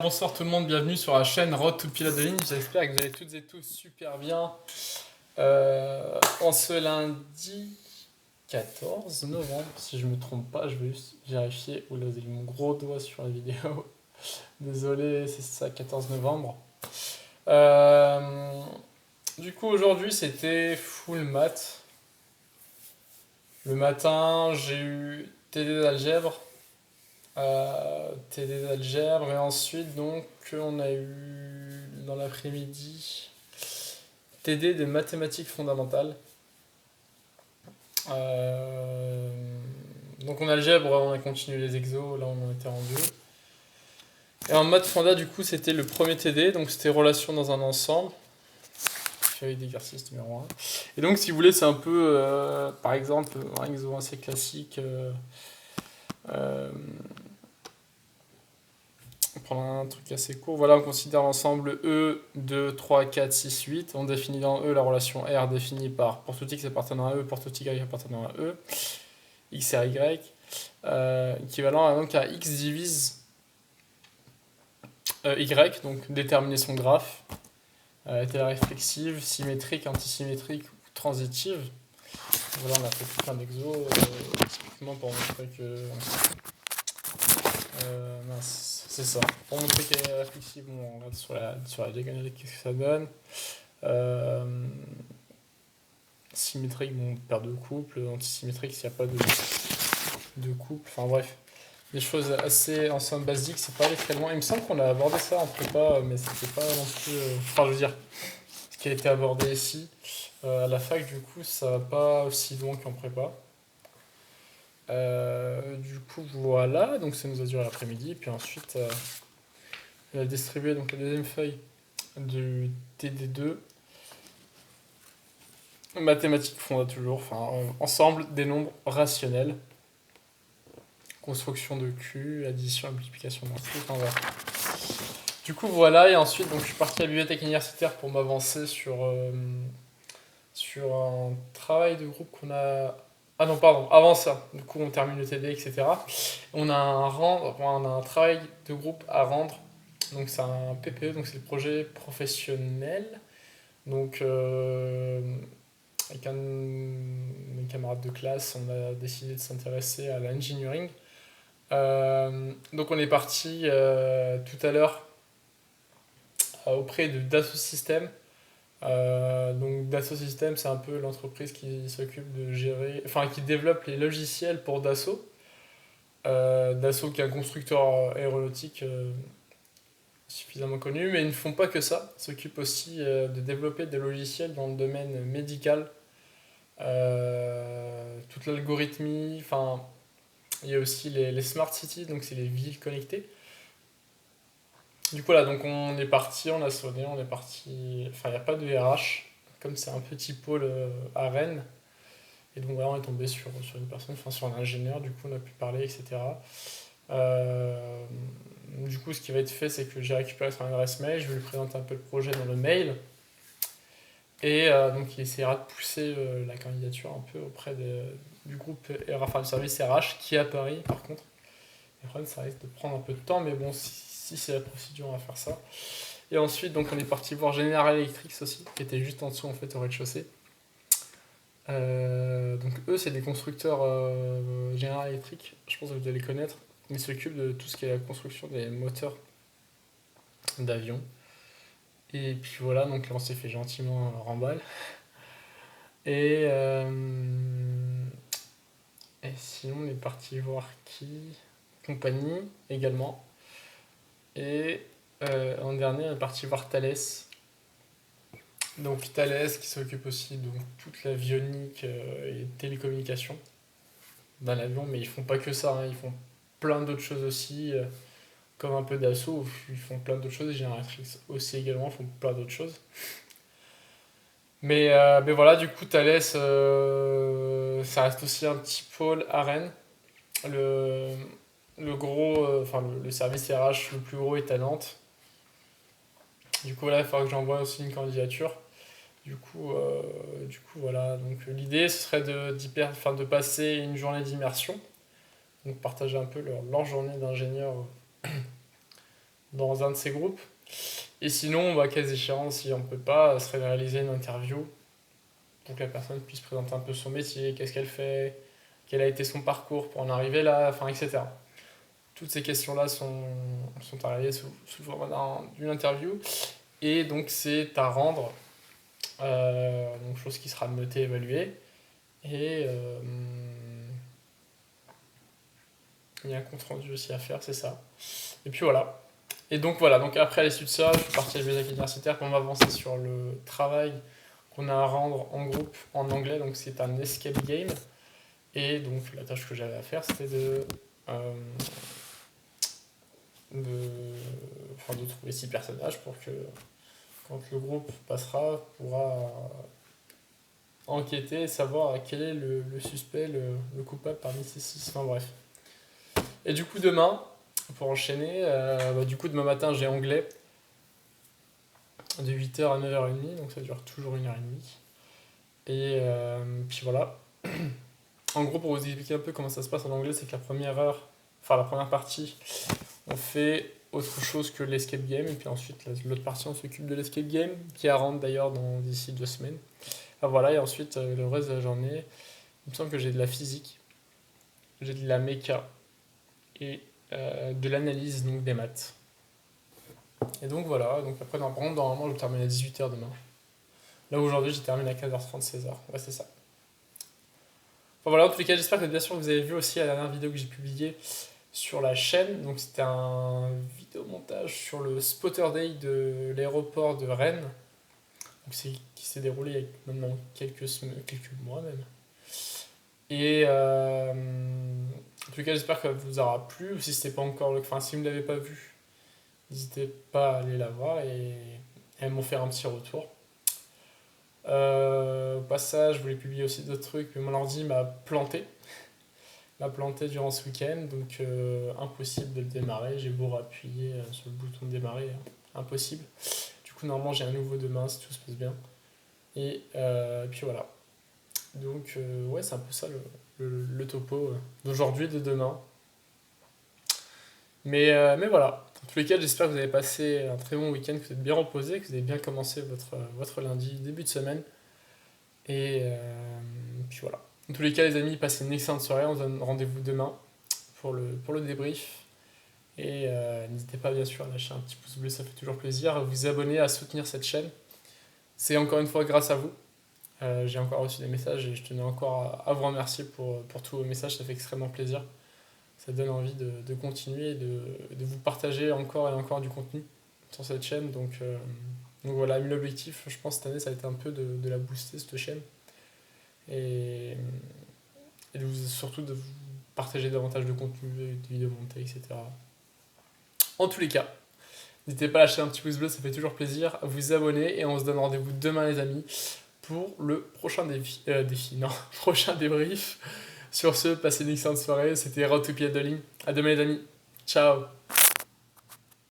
Bonsoir tout le monde, bienvenue sur la chaîne Road to Pilote. J'espère que vous allez toutes et tous super bien en ce lundi 14 novembre, si je me trompe pas, je vais juste vérifier. Oula, j'ai mon gros doigt sur la vidéo. Désolé, c'est ça, 14 novembre. Euh, du coup, aujourd'hui c'était full maths. Le matin, j'ai eu TD d'algèbre. TD d'algèbre et ensuite donc on a eu dans l'après-midi TD de mathématiques fondamentales. Euh, donc en algèbre on a continué les exos, là on en était rendu. Et en maths fonda du coup c'était le premier TD, donc c'était relations dans un ensemble. Feuille d'exercice numéro 1. Et donc si vous voulez c'est un peu par exemple un exo assez classique. Euh, On prend un truc assez court. Voilà, on considère l'ensemble E, 2, 3, 4, 6, 8. On définit dans E la relation R définie par pour tout x appartenant à E, pour tout y appartenant à E, x et y, équivalent à, donc à x divise y, donc déterminer son graphe, était réflexive, symétrique, antisymétrique ou transitive. Voilà, on a fait tout plein d'exos, typiquement pour montrer que mince, c'est ça. Pour montrer qu'elle est réflexive, on regarde sur la diagonale qu'est-ce que ça donne. Euh, Symétrique, bon, paire de couple. Antisymétrique, s'il n'y a pas de couple. Enfin bref, des choses assez en somme basiques, c'est pas aller très loin. Il me semble qu'on a abordé ça en prépa, mais c'était pas non plus. Enfin, je veux dire, ce qui a été abordé ici, à la fac, du coup, ça va pas aussi loin qu'en prépa. Du coup, voilà, donc ça nous a duré l'après-midi. Puis ensuite, on a distribué donc, la deuxième feuille du TD2. Mathématiques fonda toujours, enfin, ensemble des nombres rationnels. Construction de Q, addition et multiplication d'un truc, enfin voilà. Du coup, voilà, et ensuite, donc, je suis parti à la bibliothèque universitaire pour m'avancer sur un travail de groupe qu'on a. Ah non, pardon, avant ça, du coup, on termine le TD, etc. On a un travail de groupe à rendre. Donc, c'est un PPE, donc c'est le projet professionnel. Donc, avec mes camarades de classe, on a décidé de s'intéresser à l'engineering. Donc on est parti tout à l'heure auprès de Dassault Systèmes. Donc Dassault Systèmes, c'est un peu l'entreprise qui s'occupe de gérer, enfin qui développe les logiciels pour Dassault. Dassault qui est un constructeur aéronautique suffisamment connu, mais ils ne font pas que ça. Ils s'occupent aussi de développer des logiciels dans le domaine médical, toute l'algorithmie, enfin il y a aussi les smart cities, donc c'est les villes connectées. Du coup, là, donc on est parti, on a sonné, on est parti. Enfin, il n'y a pas de RH, comme c'est un petit pôle à Rennes. Et donc, voilà, on est tombé sur une personne, enfin, sur un ingénieur, du coup, on a pu parler, etc. Euh, du coup, ce qui va être fait, c'est que j'ai récupéré son adresse mail, je vais lui présenter un peu le projet dans le mail. Et donc, il essaiera de pousser la candidature un peu auprès du groupe RH, enfin, du service RH, qui est à Paris, par contre. Et après, ça risque de prendre un peu de temps, mais bon, si c'est la procédure, on va faire ça. Et ensuite, donc, on est parti voir General Electric aussi, qui était juste en dessous, en fait, au rez-de-chaussée. Donc, eux, c'est des constructeurs General Electric, je pense que vous allez les connaître. Ils s'occupent de tout ce qui est la construction des moteurs d'avion. Et puis voilà, donc là, on s'est fait gentiment remballe. Et, et sinon, on est parti voir qui Compagnie également. Et en dernier, on est parti voir Thales. Donc Thales qui s'occupe aussi de toute l'avionique et télécommunications dans l'avion, mais ils font pas que ça, hein, ils font plein d'autres choses aussi, comme un peu d'assaut, ils font plein d'autres choses, et Generatrix aussi également font plein d'autres choses. Mais voilà, du coup Thales, ça reste aussi un petit pôle à Rennes. Le, le gros, enfin le service RH le plus gros est à Nantes. Du coup là, il faudra que j'envoie aussi une candidature. Du coup, voilà. Donc l'idée, ce serait de passer une journée d'immersion, donc partager un peu leur journée d'ingénieur dans un de ces groupes. Et sinon, bah, cas échéant, si on peut pas, ce serait de réaliser une interview pour que la personne puisse présenter un peu son métier, qu'est-ce qu'elle fait, quel a été son parcours pour en arriver là, enfin, etc. Toutes ces questions-là sont arrivées sous le format d'une interview. Et donc, c'est à rendre, donc chose qui sera notée, évaluée. Et il y a un compte rendu aussi à faire, c'est ça. Et puis voilà. Et donc voilà, donc après l'issue de ça, je suis parti à la bibliothèque universitaire pour m'avancer sur le travail qu'on a à rendre en groupe en anglais. Donc c'est un escape game. Et donc la tâche que j'avais à faire, c'était euh, de, enfin, de trouver 6 personnages pour que quand le groupe passera, pourra enquêter et savoir quel est le suspect, le coupable parmi ces 6. Enfin bref. Et du coup demain, pour enchaîner, bah, du coup demain matin j'ai anglais de 8h à 9h30, donc ça dure toujours 1h30. Et puis voilà. En gros, pour vous expliquer un peu comment ça se passe en anglais, c'est que la première heure, enfin la première partie, on fait autre chose que l'escape game, et puis ensuite l'autre partie on s'occupe de l'escape game, qui est à rendre d'ailleurs d'ici 2 semaines. Ah, voilà, et ensuite le reste de la journée, il me semble que j'ai de la physique, j'ai de la méca et de l'analyse, donc des maths. Et donc voilà, donc après normalement je termine à 18h demain. Là aujourd'hui j'ai terminé à 15h30, 16h. Ouais, c'est ça. Enfin voilà, en tous les cas, j'espère que bien sûr vous avez vu aussi la dernière vidéo que j'ai publiée sur la chaîne. Donc c'était un vidéo montage sur le Spotter Day de l'aéroport de Rennes. Donc c'est qui s'est déroulé il y a maintenant quelques semaines, quelques mois même. Et en tout cas, j'espère que ça vous aura plu. Ou si c'était pas encore enfin si vous ne l'avez pas vu, n'hésitez pas à aller la voir et à m'en faire un petit retour. Au passage, je voulais publier aussi d'autres trucs, mais mon ordi m'a planté durant ce week-end, donc impossible de le démarrer. J'ai beau appuyer sur le bouton de démarrer, impossible. Du coup, normalement, j'ai un nouveau demain si tout se passe bien. Et puis voilà. Donc, ouais, c'est un peu ça le topo d'aujourd'hui et de demain. Mais voilà. En tous les cas, j'espère que vous avez passé un très bon week-end, que vous êtes bien reposé, que vous avez bien commencé votre lundi, début de semaine. Et puis voilà. En tous les cas, les amis, passez une excellente soirée. On se donne rendez-vous demain pour le débrief. Et n'hésitez pas, bien sûr, à lâcher un petit pouce bleu, ça fait toujours plaisir. À vous abonner, à soutenir cette chaîne. C'est encore une fois grâce à vous. J'ai encore reçu des messages et je tenais encore à vous remercier pour tous vos messages. Ça fait extrêmement plaisir. Ça donne envie de continuer et de vous partager encore et encore du contenu sur cette chaîne. Donc voilà, l'objectif, je pense, cette année, ça a été un peu de la booster, cette chaîne. Et surtout de vous partager davantage de contenu, de vidéos montées, etc. En tous les cas, n'hésitez pas à lâcher un petit pouce bleu, ça fait toujours plaisir, à vous abonner et on se donne rendez-vous demain les amis pour le prochain prochain débrief. Sur ce, passez une excellente soirée, c'était Road to Pied de ligne. À demain les amis, ciao.